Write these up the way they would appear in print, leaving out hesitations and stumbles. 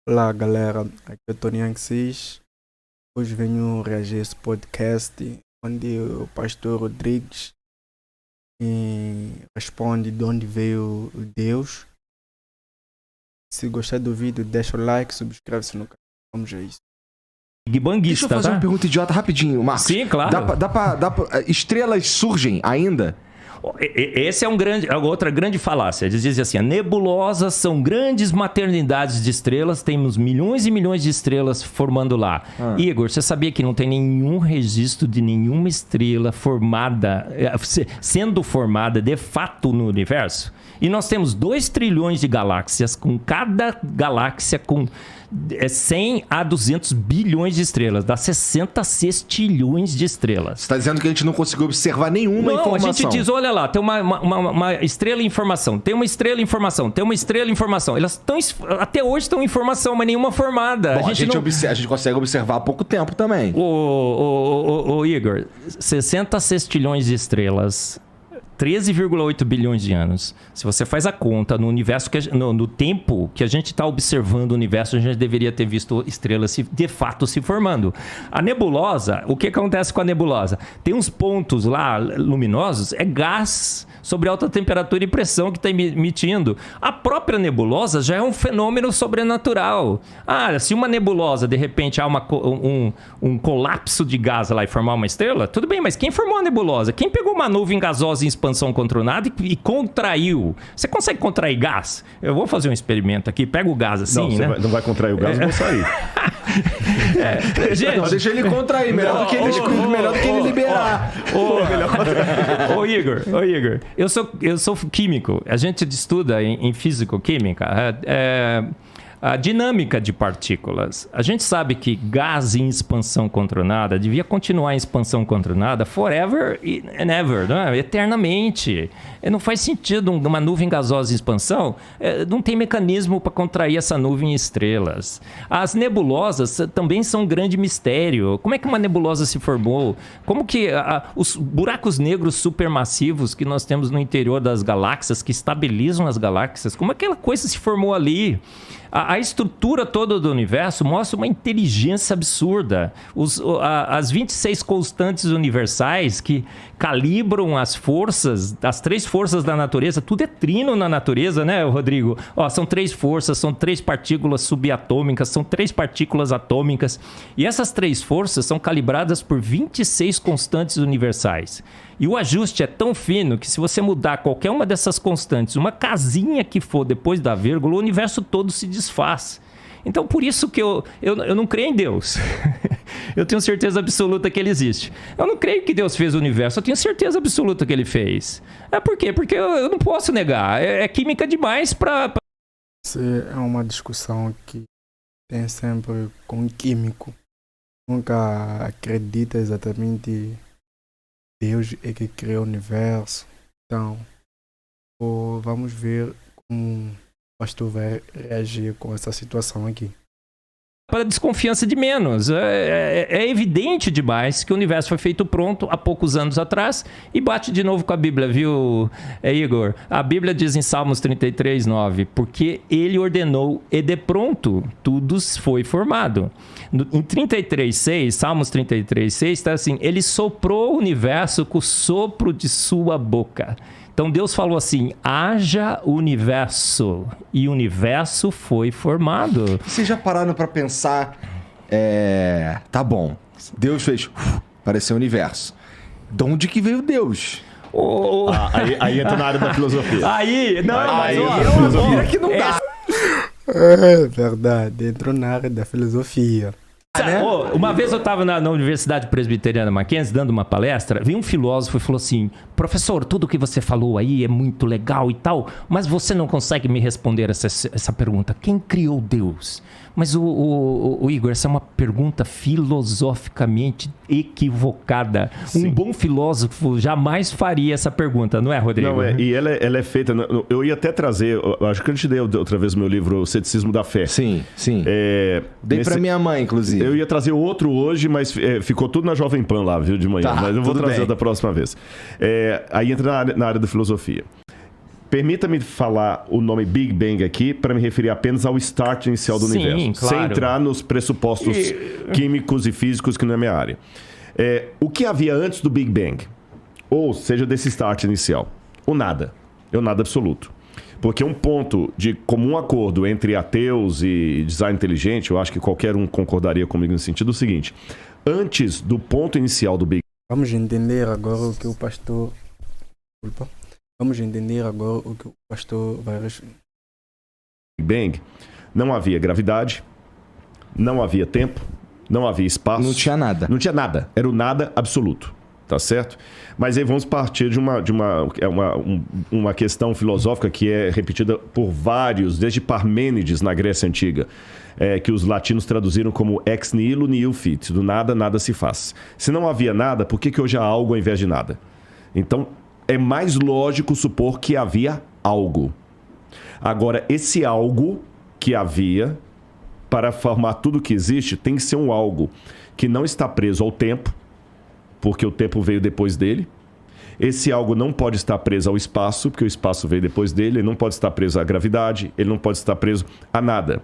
Olá galera, aqui é o Tony Anxis. Hoje venho reagir a esse podcast onde o pastor Rodrigues responde de onde veio o Deus. Se gostar do vídeo, deixa o like, subscreve-se no canal. Vamos a isso. Deixa eu fazer uma pergunta idiota rapidinho, Marcos. Sim, claro. Estrelas surgem ainda? Esse é outra grande falácia. Eles dizem assim, nebulosas são grandes maternidades de estrelas, temos milhões e milhões de estrelas formando lá. Igor, você sabia que não tem nenhum registro de nenhuma estrela formada, sendo formada de fato no universo? E nós temos 2 trilhões de galáxias, com cada galáxia com 100 a 200 bilhões de estrelas. Dá 60 sextilhões de estrelas. Você está dizendo que a gente não conseguiu observar nenhuma informação. Não, a gente diz, olha lá, tem uma estrela em formação, tem uma estrela em formação, tem uma estrela em formação. Elas estão, até hoje estão em formação, mas nenhuma formada. Bom, a gente consegue observar há pouco tempo também. Ô Igor, 60 sextilhões de estrelas... 13,8 bilhões de anos. Se você faz a conta no universo, no tempo que a gente está observando o universo, a gente deveria ter visto estrelas de fato se formando. A nebulosa, o que acontece com a nebulosa? Tem uns pontos lá luminosos, é gás sobre alta temperatura e pressão que está emitindo. A própria nebulosa já é um fenômeno sobrenatural. Se uma nebulosa, de repente, há um colapso de gás lá e formar uma estrela, tudo bem, mas quem formou a nebulosa? Quem pegou uma nuvem gasosa em expansão contra o nada e contraiu? Você consegue contrair gás? Eu vou fazer um experimento aqui, pega o gás assim, não, né? Não vai contrair o gás, eu vou sair. Gente, deixa ele contrair, melhor do que ele liberar. Ô Igor, eu sou químico. A gente estuda em físico-química a dinâmica de partículas. A gente sabe que gás em expansão contra o nada devia continuar em expansão contra o nada forever and ever, não é? Eternamente. Não faz sentido uma nuvem gasosa em expansão, não tem mecanismo para contrair essa nuvem em estrelas. As nebulosas também são um grande mistério. Como é que uma nebulosa se formou? Como que os buracos negros supermassivos que nós temos no interior das galáxias, que estabilizam as galáxias, como aquela coisa se formou ali? A estrutura toda do universo mostra uma inteligência absurda. As 26 constantes universais que calibram as forças, as 3 forças da natureza, tudo é trino na natureza, né, Rodrigo? São 3 forças, são 3 partículas subatômicas, são 3 partículas atômicas. E essas 3 forças são calibradas por 26 constantes universais. E o ajuste é tão fino que se você mudar qualquer uma dessas constantes, uma casinha que for depois da vírgula, o universo todo se desfaz. Então, por isso que eu não creio em Deus. Eu tenho certeza absoluta que ele existe. Eu não creio que Deus fez o universo, eu tenho certeza absoluta que ele fez. Por quê? Porque eu não posso negar. É química demais para... Essa é uma discussão que tem sempre com o químico. Nunca acredita exatamente Deus é que criou o universo. Então, vamos ver como o pastor vai reagir com essa situação aqui. Para desconfiança de menos. É evidente demais que o universo foi feito pronto há poucos anos atrás e bate de novo com a Bíblia, viu, Igor? A Bíblia diz em Salmos 33, 9, porque ele ordenou e de pronto tudo foi formado. Em 33, 6, Salmos 33, 6, está assim, ele soprou o universo com o sopro de sua boca. Então Deus falou assim, haja universo, e o universo foi formado. Vocês já pararam para pensar, tá bom, Deus fez, pareceu universo. De onde que veio Deus? Aí entra na área da filosofia. Aí é uma hora que não dá. É verdade, entrou na área da filosofia. Uma vez eu estava na Universidade Presbiteriana Mackenzie dando uma palestra, veio um filósofo e falou assim, professor, tudo que você falou aí é muito legal e tal, mas você não consegue me responder essa pergunta. Quem criou Deus? Mas o Igor, essa é uma pergunta filosoficamente equivocada. Sim. Um bom filósofo jamais faria essa pergunta, não é, Rodrigo? Não, e ela é feita... Eu ia até trazer... Acho que eu te dei outra vez o meu livro, O Ceticismo da Fé. Sim. Dei pra minha mãe, inclusive. Eu ia trazer outro hoje, mas ficou tudo na Jovem Pan lá, viu, de manhã. Mas eu vou trazer da próxima vez. Aí entra na área da filosofia. Permita-me falar o nome Big Bang aqui para me referir apenas ao start inicial do universo. Claro. Sem entrar nos pressupostos químicos e físicos, que não é minha área. O que havia antes do Big Bang? Ou seja, desse start inicial? O nada. É o nada absoluto. Porque um ponto de comum acordo entre ateus e design inteligente, eu acho que qualquer um concordaria comigo no sentido seguinte. Antes do ponto inicial do Big Vamos entender agora o que o pastor... Desculpa. Vamos entender agora o que o pastor vai responder. Bang, não havia gravidade, não havia tempo, não havia espaço. Não tinha nada. Não tinha nada. Era o nada absoluto. Tá certo? Mas aí vamos partir de uma questão filosófica que é repetida por vários, desde Parmênides na Grécia Antiga, que os latinos traduziram como ex nihilo nihil fit. Do nada, nada se faz. Se não havia nada, por que hoje há algo ao invés de nada? Então, é mais lógico supor que havia algo. Agora, esse algo que havia, para formar tudo que existe, tem que ser um algo que não está preso ao tempo, porque o tempo veio depois dele. Esse algo não pode estar preso ao espaço, porque o espaço veio depois dele. Ele não pode estar preso à gravidade, ele não pode estar preso a nada.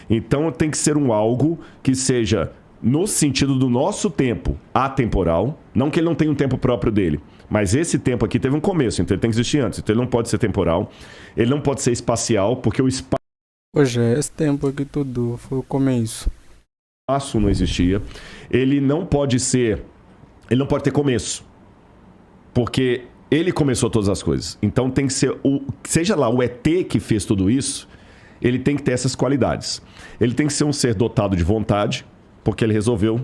Então, tem que ser um algo que seja, no sentido do nosso tempo, atemporal. Não que ele não tenha um tempo próprio dele, mas esse tempo aqui teve um começo, então ele tem que existir antes. Então ele não pode ser temporal, ele não pode ser espacial, porque o espaço Hoje, esse tempo aqui tudo foi o começo. não existia. Ele não pode ter começo, porque ele começou todas as coisas. Então tem que ser, seja lá o ET que fez tudo isso, ele tem que ter essas qualidades. Ele tem que ser um ser dotado de vontade, porque ele resolveu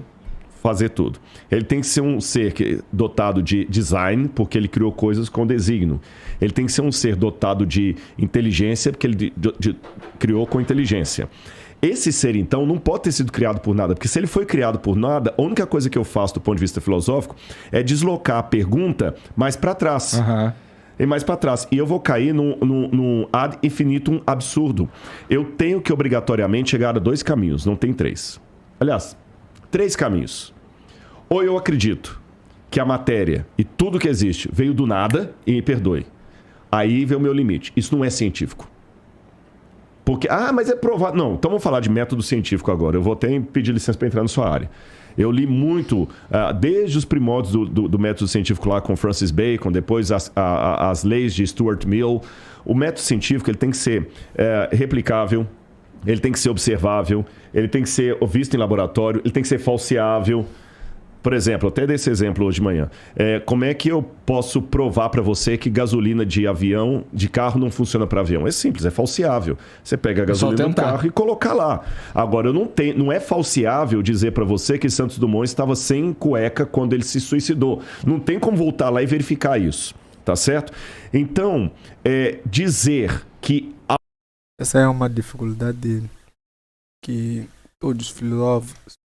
fazer tudo. Ele tem que ser um ser dotado de design, porque ele criou coisas com desígnio. Ele tem que ser um ser dotado de inteligência, porque ele criou com inteligência. Esse ser, então, não pode ter sido criado por nada, porque se ele foi criado por nada, a única coisa que eu faço do ponto de vista filosófico é deslocar a pergunta mais para trás. Uhum. E mais para trás. E eu vou cair num ad infinitum absurdo. Eu tenho que obrigatoriamente chegar a 2 caminhos, não tem 3. Aliás, 3 caminhos. Ou eu acredito que a matéria e tudo que existe veio do nada, e me perdoe. Aí vem o meu limite. Isso não é científico. Porque, mas é provado. Não, então vamos falar de método científico agora. Eu vou até pedir licença para entrar na sua área. Eu li muito, desde os primórdios do método científico lá com Francis Bacon, depois as leis de Stuart Mill. O método científico ele tem que ser replicável, ele tem que ser observável, ele tem que ser visto em laboratório, ele tem que ser falseável. Por exemplo, até desse exemplo hoje de manhã. Como é que eu posso provar para você que gasolina de carro não funciona para avião? É simples, é falseável. Você pega a gasolina do carro e colocar lá. Agora, não é falseável dizer para você que Santos Dumont estava sem cueca quando ele se suicidou. Não tem como voltar lá e verificar isso. Tá certo? Então, dizer que... Essa é uma dificuldade que todos os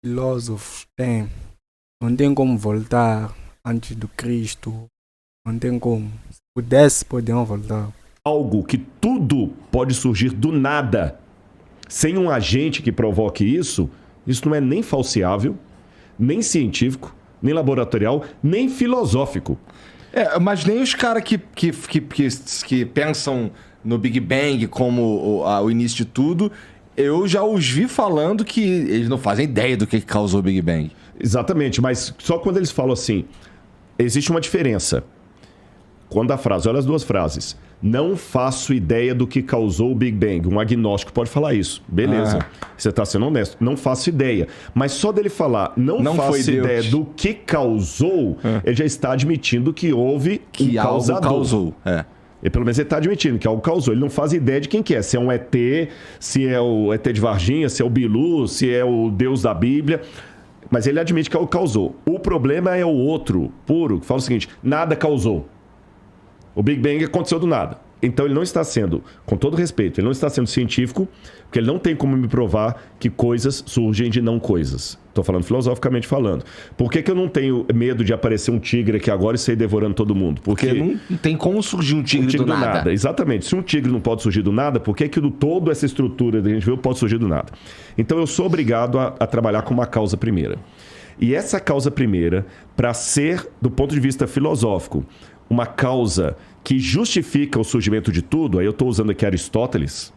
filósofos têm. Não tem como voltar antes do Cristo. Não tem como. Se pudesse, podiam voltar. Algo que tudo pode surgir do nada, sem um agente que provoque isso não é nem falseável, nem científico, nem laboratorial, nem filosófico. Mas nem os caras que pensam no Big Bang como o início de tudo, eu já os vi falando que eles não fazem ideia do que causou o Big Bang. Exatamente, mas só quando eles falam assim, existe uma diferença. Quando a frase, olha as 2 frases. Não faço ideia do que causou o Big Bang. Um agnóstico pode falar isso. Beleza. Você está sendo honesto. Não faço ideia. Mas só dele falar, não faço ideia do que causou, ele já está admitindo que houve que um causador. Algo causou. E pelo menos ele está admitindo que algo causou. Ele não faz ideia de quem que é. Se é um ET, se é o ET de Varginha, se é o Bilu, se é o Deus da Bíblia. Mas ele admite que algo causou. O problema é o outro, puro, que fala o seguinte, nada causou. O Big Bang aconteceu do nada. Então ele não está sendo, com todo respeito, ele não está sendo científico, porque ele não tem como me provar que coisas surgem de não coisas. Estou falando filosoficamente falando. Por que eu não tenho medo de aparecer um tigre aqui agora e sair devorando todo mundo? Porque não tem como surgir um tigre do nada. Exatamente. Se um tigre não pode surgir do nada, por que toda essa estrutura que a gente viu pode surgir do nada? Então eu sou obrigado a trabalhar com uma causa primeira. E essa causa primeira, para ser, do ponto de vista filosófico, uma causa que justifica o surgimento de tudo, aí eu estou usando aqui Aristóteles,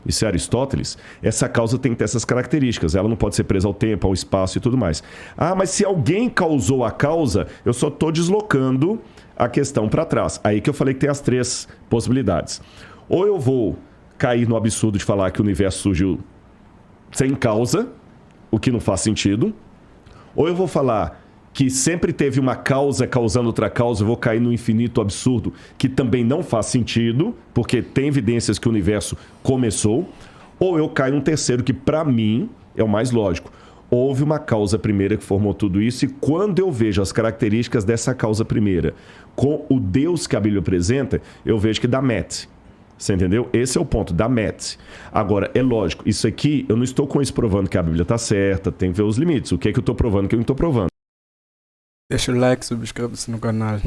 isso é Aristóteles, essa causa tem que ter essas características, ela não pode ser presa ao tempo, ao espaço e tudo mais. Ah, mas se alguém causou a causa, eu só estou deslocando a questão para trás. Aí que eu falei que tem as 3 possibilidades. Ou eu vou cair no absurdo de falar que o universo surgiu sem causa, o que não faz sentido, ou eu vou falar que sempre teve uma causa causando outra causa, eu vou cair no infinito absurdo, que também não faz sentido, porque tem evidências que o universo começou, ou eu caio num terceiro, que para mim é o mais lógico. Houve uma causa primeira que formou tudo isso, e quando eu vejo as características dessa causa primeira com o Deus que a Bíblia apresenta, eu vejo que dá match. Você entendeu? Esse é o ponto, da match. Agora, é lógico, isso aqui, eu não estou com isso provando que a Bíblia está certa, tem que ver os limites. O que é que eu estou provando, o que eu não estou provando. Deixa o like, subscreva-se no canal.